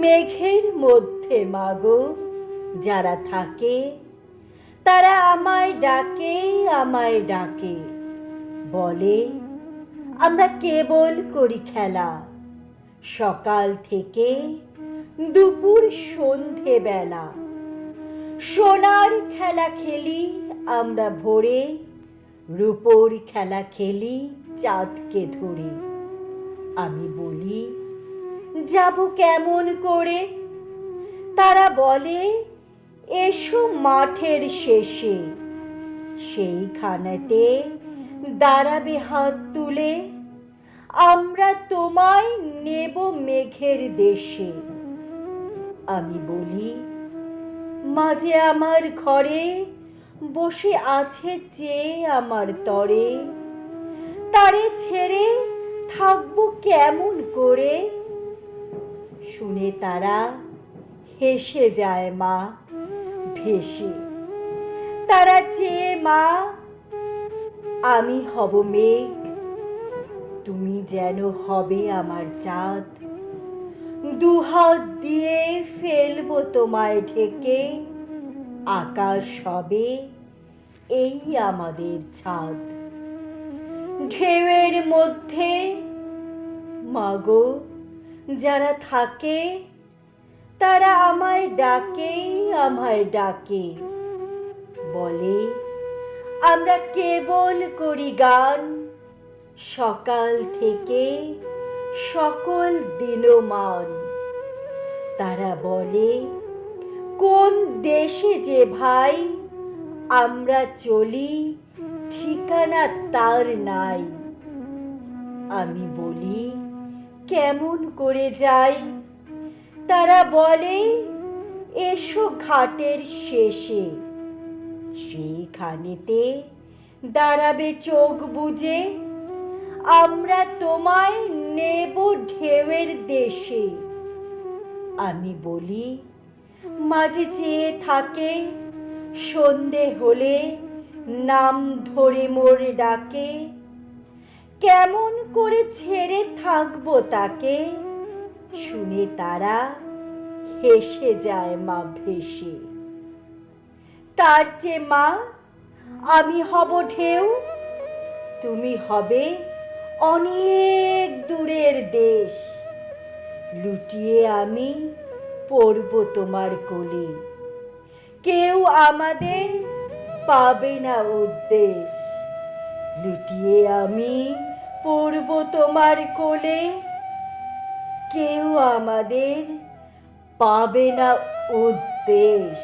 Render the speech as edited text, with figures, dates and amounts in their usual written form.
মেঘের মধ্যে মাগো যারা থাকে, তারা আমায় ডাকে, আমায় ডাকে, বলে আমরা কেবল করি খেলা, সকাল থেকে দুপুর সন্ধে বেলা। সোনার খেলা খেলি আমরা ভোরে, রূপোর খেলা খেলি চাঁদকে ধরে। আমি বলি যাব কেমন করে? তারা বলে এসো মাঠের শেষে, সেইখানেতে দাঁড়াবে হাত তুলে, আমরা তোমায় নেব মেঘের দেশে। আমি বলি মাঝে আমার ঘরে বসে আছে চেয়ে আমার তরে, তারে ছেড়ে থাকবো কেমন করে? শুনে তারা হেসে যায় মা ভেসে। তারা চেয়ে মা আমি হব মেঘ, তুমি যেন হবে আমার চাঁদ। দুহাত দিয়ে ফেলবো তোমায় ঢেকে, আকাশ হবে এই আমাদের ছাদ। ঢেউয়ের মধ্যে মাগো যারা থাকে, তারা আমায় ডাকে, আমায় ডাকে, বলে আমরা কেবল করি গান, সকাল থেকে সকল দিনমান। তারা বলে কোন দেশে যে ভাই আমরা চলি, ঠিকানা তার নাই। আমি বলি কেমন করে যাই? তারা বলে এসো ঘাটের শেষে, সেইখানেতে দাঁড়াবে চোখ বুজে, আমরা তোমায় নেব ঢেউয়ের দেশে। আমি বলি মাঝে চেয়ে থাকে, সন্ধে হলে নাম ধরে মোর ডাকে, কেমন করে ছেড়ে থাকবো তাকে? শুনে তারা হেসে যায় মা ভেসে। তার চেয়ে মা আমি হব ঢেউ, তুমি হবে অনেক দূরের দেশ, লুটিয়ে আমি পড়ব তোমার কোলে, কেউ আমাদের পাবে না উদ্দেশ। লুটিয়ে আমি পড়ব তোমার কোলে, কেউ আমাদের পাবে না উদ্দেশ।